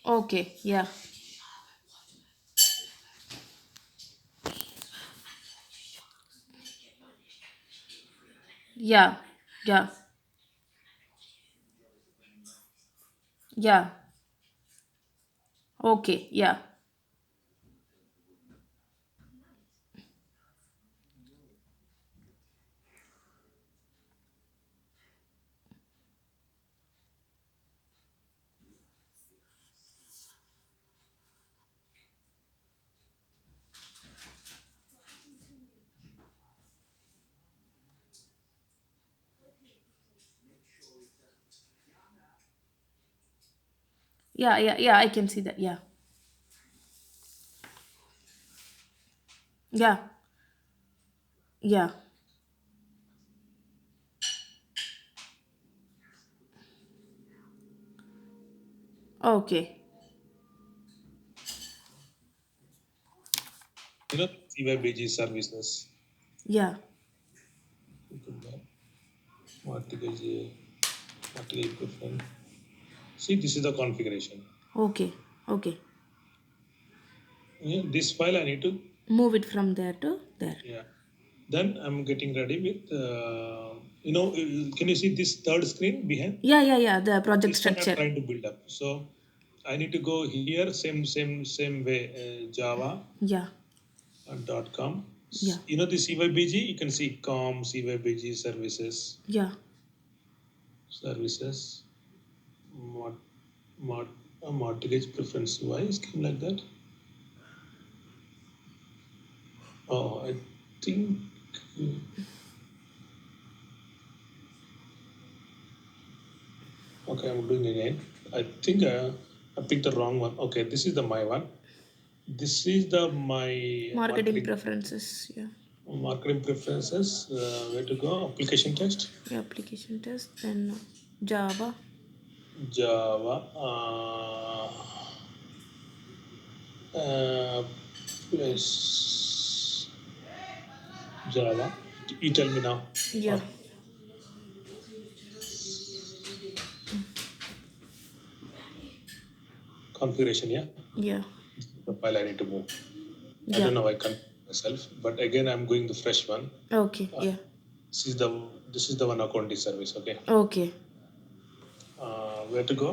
Okay. Yeah. Yeah. Yeah. Yeah. Okay. Yeah. Yeah. Yeah. Yeah. I can see that. Yeah. Yeah. Yeah. Okay. CYBG services. Yeah. Mortgage, mortgage preference. See, this is the configuration. Okay. Okay. Yeah, this file I need to, Move it from there to there. yeah. Then I'm getting ready with, can you see this third screen behind? Yeah. Yeah. Yeah. The project This one I'm structure. trying to build up. So I need to go here, same way, Java Yeah. dot com. Yeah. The CYBG, you can see com, CYBG Yeah. services, mod, mod, mortgage preference. Why is it like that? Oh, I think, okay, I'm doing again. I think I picked the wrong one. Okay, this is the my one. This is the my Marketing preferences. Yeah. marketing preferences. Where to go? Application text, Yeah. Application test. Then Java. Java, plus Java. You tell me now. Yeah. Or configuration, yeah. Yeah. The file I need to move. I Yeah. don't know. I can't myself, but again, I'm going the fresh one. Okay. Uh, Yeah. this is the this is the one accounting service. Okay. Okay. Where to go?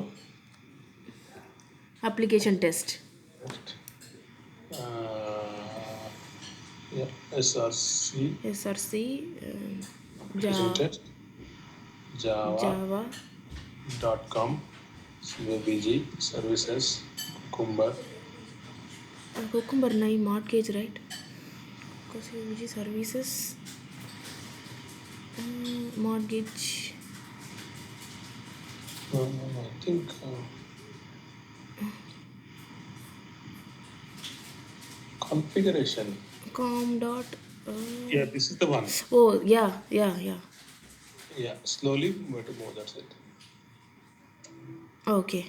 Application test. Next. Uh, yeah, SRC SRC. application Ja, test Java. java.com COBG services Cucumber. Cucumber nai mortgage, right? Because services. Mortgage. I think configuration. Com dot. Yeah, this is the one. Oh, yeah. Yeah. Yeah. Yeah, slowly where to move. That's it. Okay.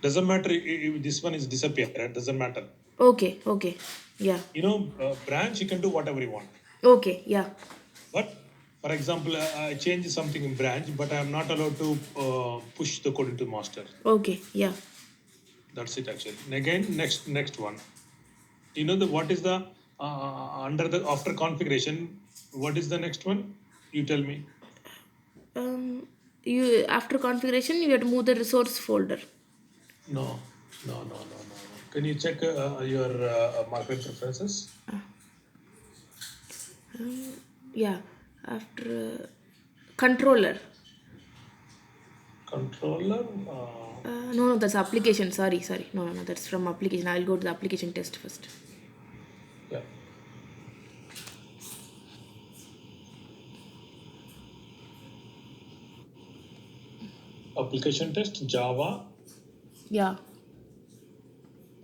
Doesn't matter if this one is disappear. Right? Doesn't matter. Okay. Okay. Yeah. Branch you can do whatever you want. Okay. Yeah. But for example, I change something in branch, but I am not allowed to push the code into master. Okay. Yeah. That's it actually. And again, next one. The what is the under the after configuration? What is the next one? You tell me. You after configuration, you have to move the resource folder. No, no. Can you check your market preferences? Yeah. After controller. Controller. No, no, that's application. Sorry, sorry. No, no, no. That's from application. I'll go to the application test first. Yeah. Application test Java. Yeah.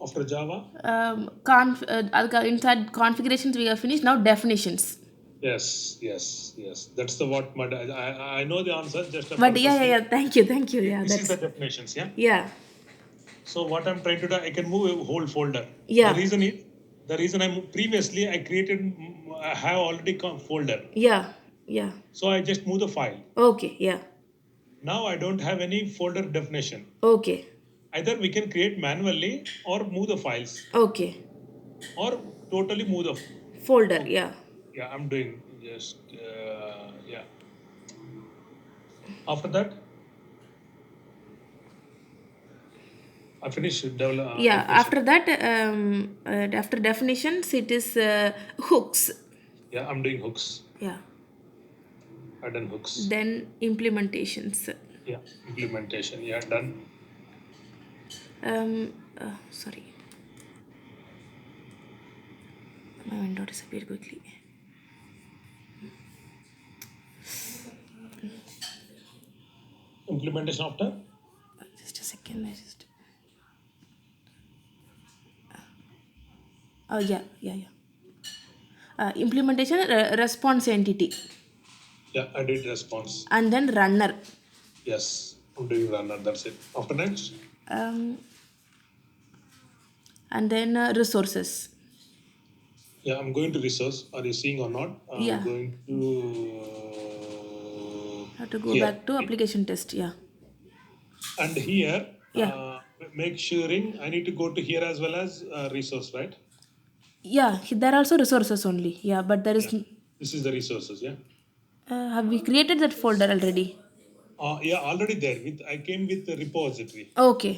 After Java. Inside configurations we have finished. Now definitions. Yes. That's the what my I know the answer. Just But yeah, yeah, purposely. yeah. Thank you, thank you. Yeah, This is the that's definitions. Yeah. yeah, So what I'm trying to do, I can move a whole folder. The yeah, reason is the reason previously I created I have already folder. yeah, yeah. So I just move the file. Okay, yeah, Now I don't have any folder definition. okay, either we can create manually or move the files Okay. or totally move the. Folder, Okay. yeah. Yeah, I'm doing just yeah. After that, I finish Yeah, definition. after definitions, it is hooks. Yeah, I'm doing hooks. Yeah. I done hooks. Then implementations. Yeah, implementation. Yeah, done. Sorry. My window disappeared quickly. Implementation after. Just a second. Oh, yeah. Implementation response entity. Yeah, I did response. And then runner. Yes, I'm doing runner. That's it. After next. Um, and then resources. Yeah, I'm going to resource. Are you seeing or not? I'm Yeah. going to Have to go here. back to application test. Yeah. And here, Yeah. make sure I need to go to here as well as resource, right? Yeah. There are also resources only. Yeah. But there is. Yeah. This is the resources, yeah. Have we created that folder already? Yeah, already there. With I came with the repository. Okay.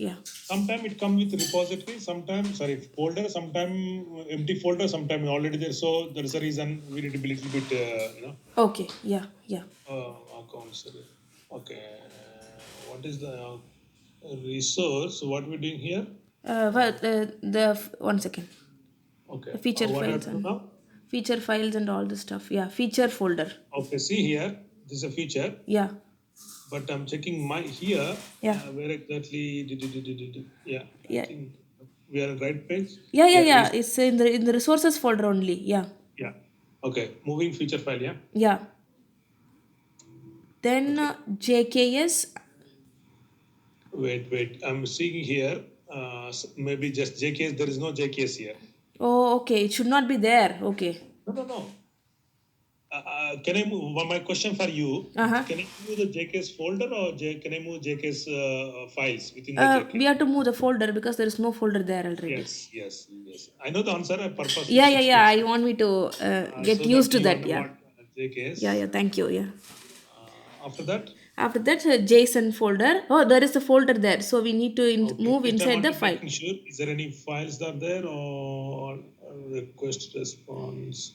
Yeah. Sometime it come with repository, sometime sorry folder, sometime empty folder, sometime already there. So there is a reason we need to be a little bit Okay. Yeah. accounts. Okay, what is the resource? What we doing here? One second. Okay, The feature what I have files to do and now? feature files and all the stuff. Yeah. Feature folder. Okay, see here, this is a feature, Yeah. but I'm checking my here. Yeah. Where exactly? Yeah, Yeah. I think we are at right page. Yeah. It's in the resources folder only. Yeah. Yeah. Okay, moving feature file. Yeah. Yeah. Then JKS. Wait. I'm seeing here. Maybe just JKS. There is no JKS here. Oh, okay. It should not be there. Okay. No. Can I move? My question for you. Uh-huh. Can I move the JKS folder or can I move JKS files within the JKS? We have to move the folder because there is no folder there already. Yes. I know the answer. I purposely Yeah. switched it. I want me to get So used to you that. Yeah. want JKS. Yeah. Thank you. Yeah. After that. After that, JSON folder. Oh, there is a folder there. So we need to move Just I inside want the to file. making sure. Is there any files that are there or request response?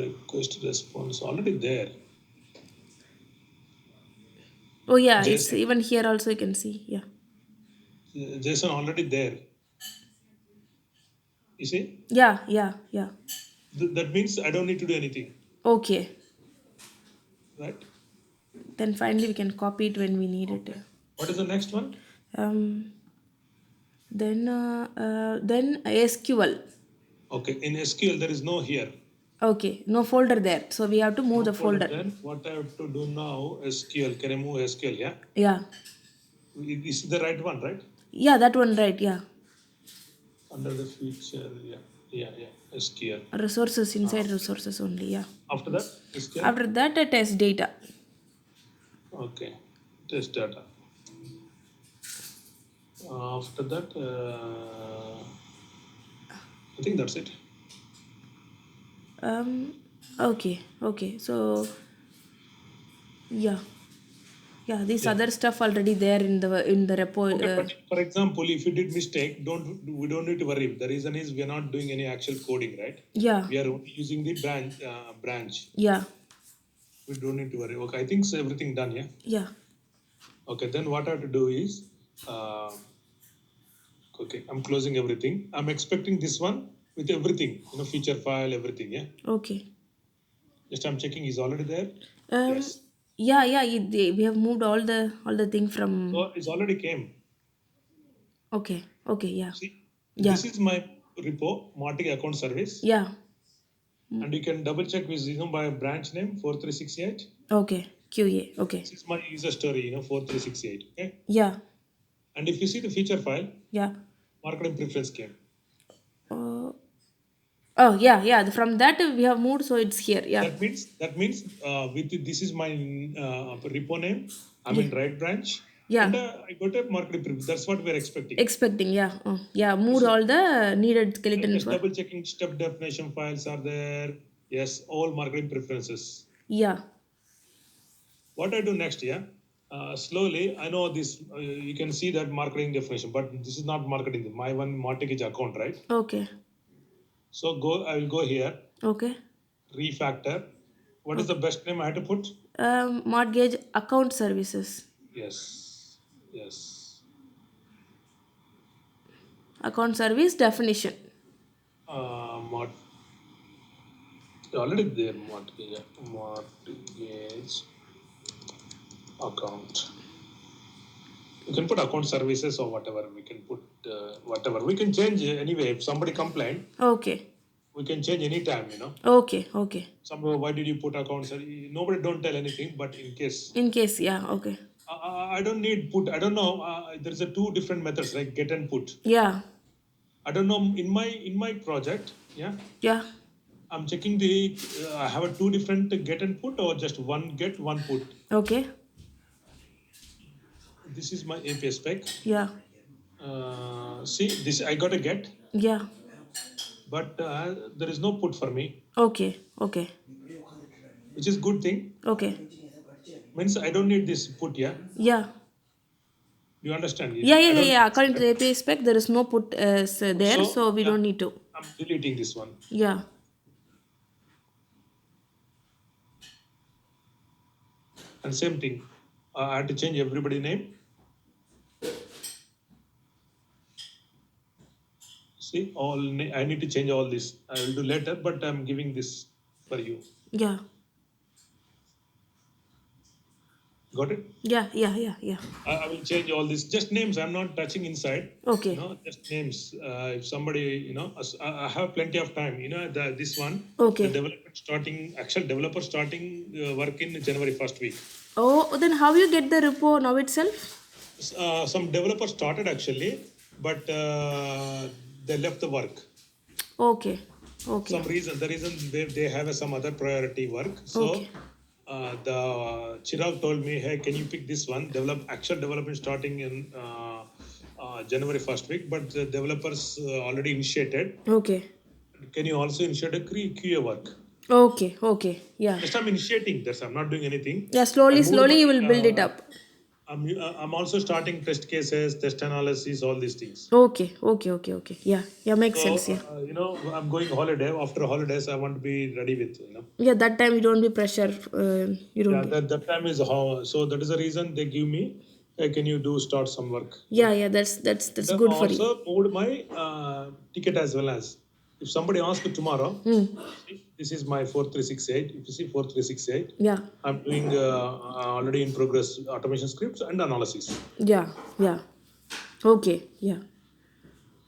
Request response already there. Oh, yeah. It's JSON. even here also you can see. Yeah. JSON already there. You see? Yeah. That means I don't need to do anything, Okay. right? Then finally we can copy it when we need it. What is the next one? Then SQL. Okay, in SQL there is no here. Okay, no folder there. So we have to move the folder. Then what I have to do now? SQL. Can I move SQL? Yeah. Yeah. This is the right one, right? Yeah, that one right. Yeah. Under the feature, yeah. SQL. Resources inside resources only. Yeah. After that, SQL. After that, test data. Okay, test data. After that, I think that's it. Okay. So yeah. This other stuff already there in the repo. Okay, but for example, if you did mistake, we don't need to worry. The reason is we are not doing any actual coding, right? Yeah. We are only using the branch. Yeah. We don't need to worry. Okay, I think so everything done, yeah? Yeah. Okay, then what I have to do is, okay, I'm closing everything. I'm expecting this one with everything, feature file, everything, yeah? Okay. Just I'm checking, is already there? Yes. Yeah. We have moved all the thing from. So it's already came. Okay. Yeah. See, Yeah. this is my repo, Martic account service. Yeah. And you can double check with by branch name 4368. Okay. QA. Okay. This is my user story, 4368. Okay. Yeah. And if you see the feature file, Yeah. marketing preference came. Oh yeah. From that we have moved, so it's here. Yeah. That means with this is my repo name. I'm in right branch. Yeah. And I got a marketing preview. That's what we're expecting. Expecting, yeah. Yeah, moved all the needed skeletons. Just double checking step definition files are there. Yes, all marketing preferences. Yeah. What I do next, yeah, slowly, I know this, you can see that marketing definition, but this is not marketing. My one mortgage account, right? Okay. So I will go here, Okay. refactor. What is the best name I had to put? Mortgage account services. Yes, yes. Account service definition. Mort already there, mortgage account. You can put account services or whatever. We can put whatever. We can change anyway. If somebody complain, Okay. we can change anytime, Okay. Okay. Why did you put accounts? Nobody don't tell anything, but in case. In case, yeah. Okay. I don't need put. I don't know. There's a two different methods, like get and put. Yeah. I don't know. In my project, yeah. Yeah. I'm checking the. I have a two different get and put, or just one get, one put. Okay. This is my API spec. Yeah. See, this I got a get, Yeah. but there is no put for me, Okay. Okay. which is good thing. Okay. Means I don't need this put. Yeah, Yeah. you understand? Yeah. According to the API spec, there is no put there, so we don't need to. I'm deleting this one. Yeah. And same thing. I had to change everybody name. See, I need to change all this. I will do later, but I'm giving this for you. Yeah. Got it? Yeah. I will change all this. Just names. I'm not touching inside. Okay. Just names. If somebody, I have plenty of time. This one. Okay. The developer starting work in January 1st week. Oh, then how you get the repo now itself? Some developers started actually, but they left the work. Okay. The reason they have some other priority work. So Okay. The Chirag told me, hey, can you pick this one? Actual development starting in January 1st week, but the developers already initiated. Okay. Can you also initiate a QA work? Okay. Yeah. Just I'm initiating. I'm not doing anything. Yeah. Slowly you will build it up. I'm also starting test cases, test analysis, all these things. Okay. Yeah. Makes sense. Yeah. I'm going holiday. After holidays, I want to be ready with. Yeah. That time you don't be pressure. You don't. Yeah. That time is how. So that is the reason they give me. Hey, can you start some work? Yeah. That's good for you. Also moved my ticket as well as. If somebody asks tomorrow, this is my 4368. If you see 4368, Yeah. I'm doing already in progress automation scripts and analysis. Yeah. Okay. Yeah.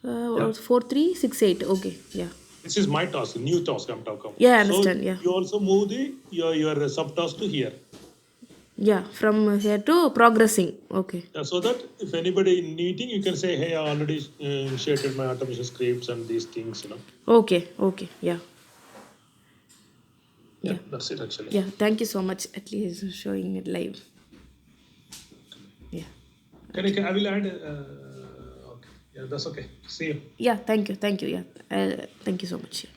4368. Okay. Yeah. This is my task, new task I'm talking about. Yeah, I understand. So Yeah. you also move your subtask to here. Yeah. From here to progressing. Okay. Yeah, so that if anybody in meeting, you can say, hey, I already initiated my automation scripts and these things, Okay. Yeah. Yeah, that's it actually. Yeah. Thank you so much. At least showing it live. Yeah. I will add. Okay. Yeah, that's okay. See you. Yeah. Thank you. Yeah. Thank you so much.